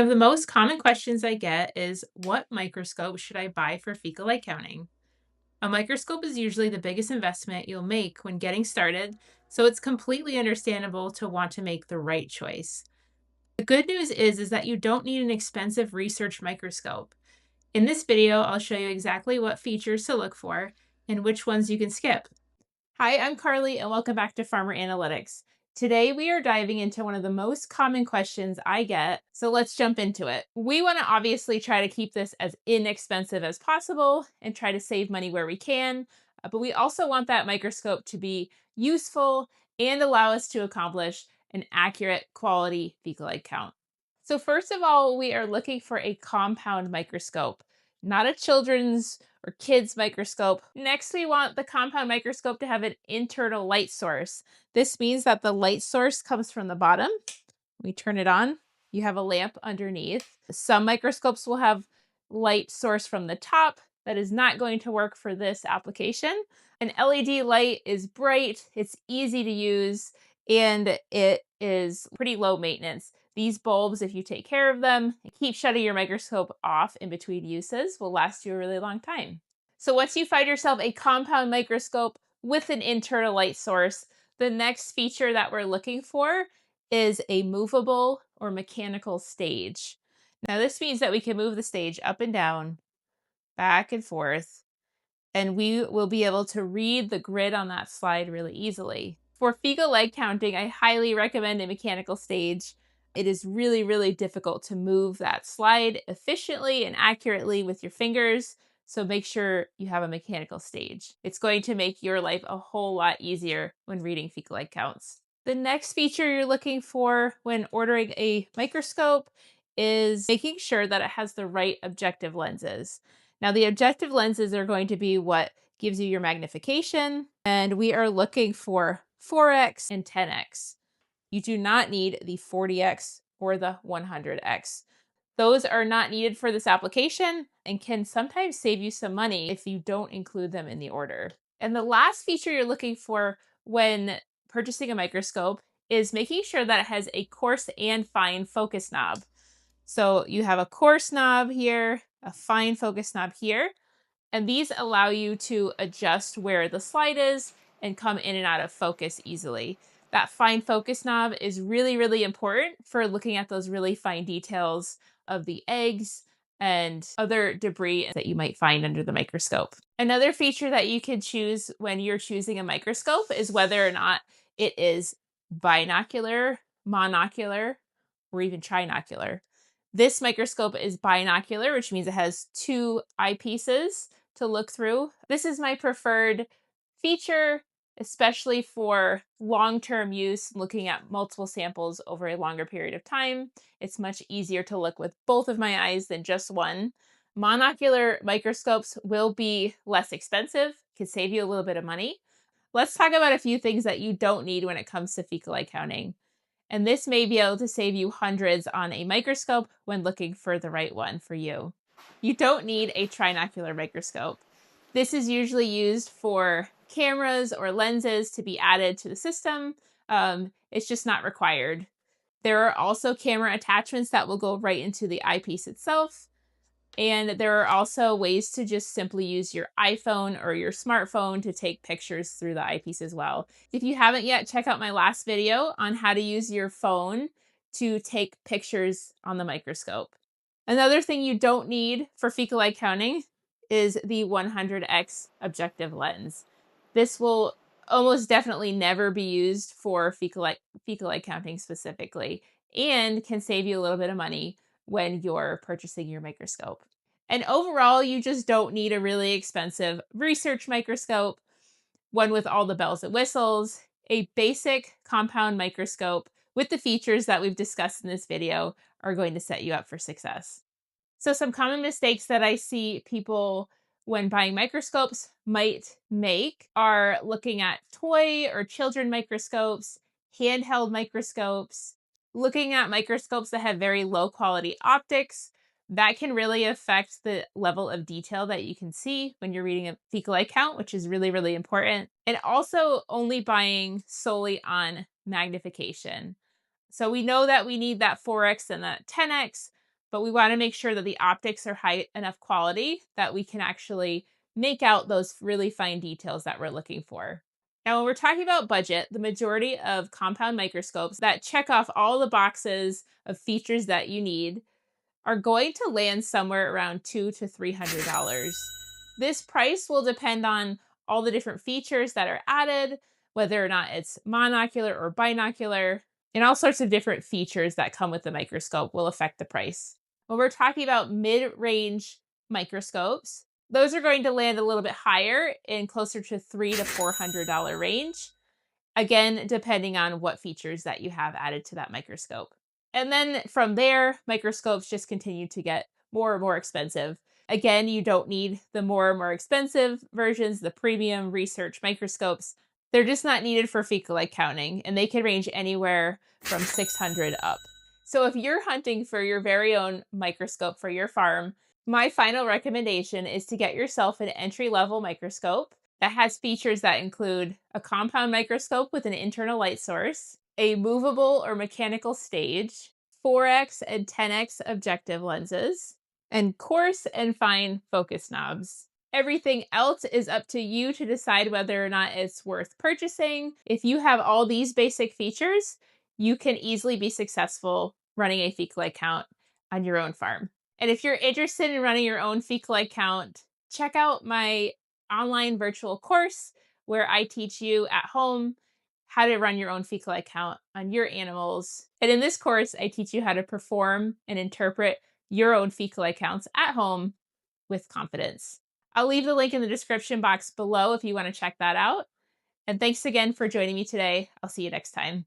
One of the most common questions I get is, what microscope should I buy for fecal light counting? A microscope is usually the biggest investment you'll make when getting started, so it's completely understandable to want to make the right choice. The good news is that you don't need an expensive research microscope. In this video, I'll show you exactly what features to look for and which ones you can skip. Hi, I'm Carly, and welcome back to Farmer Analytics. Today, we are diving into one of the most common questions I get, so let's jump into it. We want to obviously try to keep this as inexpensive as possible and try to save money where we can, but we also want that microscope to be useful and allow us to accomplish an accurate quality fecal light count. So first of all, we are looking for a compound microscope, not a children's or kids microscope. Next, we want the compound microscope to have an internal light source. This means that the light source comes from the bottom. We turn it on. You have a lamp underneath. Some microscopes will have light source from the top. That is not going to work for this application. An LED light is bright, it's easy to use, and it is pretty low maintenance. These bulbs, if you take care of them and keep shutting your microscope off in between uses, will last you a really long time. So once you find yourself a compound microscope with an internal light source, the next feature that we're looking for is a movable or mechanical stage. Now this means that we can move the stage up and down, back and forth, and we will be able to read the grid on that slide really easily. For fecal light counting, I highly recommend a mechanical stage. It is really, really difficult to move that slide efficiently and accurately with your fingers, so make sure you have a mechanical stage. It's going to make your life a whole lot easier when reading fecal light counts. The next feature you're looking for when ordering a microscope is making sure that it has the right objective lenses. Now, the objective lenses are going to be what gives you your magnification, and we are looking for 4x and 10x. You do not need the 40x or the 100x. Those are not needed for this application and can sometimes save you some money if you don't include them in the order. And the last feature you're looking for when purchasing a microscope is making sure that it has a coarse and fine focus knob. So you have a coarse knob here, a fine focus knob here, and these allow you to adjust where the slide is and come in and out of focus easily. That fine focus knob is really, really important for looking at those really fine details of the eggs and other debris that you might find under the microscope. Another feature that you can choose when you're choosing a microscope is whether or not it is binocular, monocular, or even trinocular. This microscope is binocular, which means it has two eyepieces to look through. This is my preferred feature, especially for long-term use, looking at multiple samples over a longer period of time. It's much easier to look with both of my eyes than just one. Monocular microscopes will be less expensive, can save you a little bit of money. Let's talk about a few things that you don't need when it comes to fecal light counting. And this may be able to save you hundreds on a microscope when looking for the right one for you. You don't need a trinocular microscope. This is usually used for cameras or lenses to be added to the system. It's just not required. There are also camera attachments that will go right into the eyepiece itself. And there are also ways to just simply use your iPhone or your smartphone to take pictures through the eyepiece as well. If you haven't yet, check out my last video on how to use your phone to take pictures on the microscope. Another thing you don't need for fecal light counting is the 100x objective lens. This will almost definitely never be used for fecal light counting specifically, and can save you a little bit of money when you're purchasing your microscope. And overall, you just don't need a really expensive research microscope, one with all the bells and whistles. A basic compound microscope with the features that we've discussed in this video are going to set you up for success. So some common mistakes that I see people when buying microscopes might make are looking at toy or children microscopes, handheld microscopes, looking at microscopes that have very low quality optics. That can really affect the level of detail that you can see when you're reading a fecal light count, which is really, really important. And also only buying solely on magnification. So we know that we need that 4x and that 10x, but we want to make sure that the optics are high enough quality that we can actually make out those really fine details that we're looking for. Now, when we're talking about budget, the majority of compound microscopes that check off all the boxes of features that you need are going to land somewhere around $200 to $300. This price will depend on all the different features that are added, whether or not it's monocular or binocular, and all sorts of different features that come with the microscope will affect the price. When we're talking about mid-range microscopes, those are going to land a little bit higher in closer to $300 to $400 range. Again, depending on what features that you have added to that microscope. And then from there, microscopes just continue to get more and more expensive. Again, you don't need the more and more expensive versions, the premium research microscopes. They're just not needed for fecal light counting, and they can range anywhere from 600 up. So if you're hunting for your very own microscope for your farm, my final recommendation is to get yourself an entry-level microscope that has features that include a compound microscope with an internal light source, a movable or mechanical stage, 4x and 10x objective lenses, and coarse and fine focus knobs. Everything else is up to you to decide whether or not it's worth purchasing. If you have all these basic features, you can easily be successful running a fecal light count on your own farm. And if you're interested in running your own fecal light count, check out my online virtual course where I teach you at home how to run your own fecal light count on your animals. And in this course, I teach you how to perform and interpret your own fecal light counts at home with confidence. I'll leave the link in the description box below if you want to check that out. And thanks again for joining me today. I'll see you next time.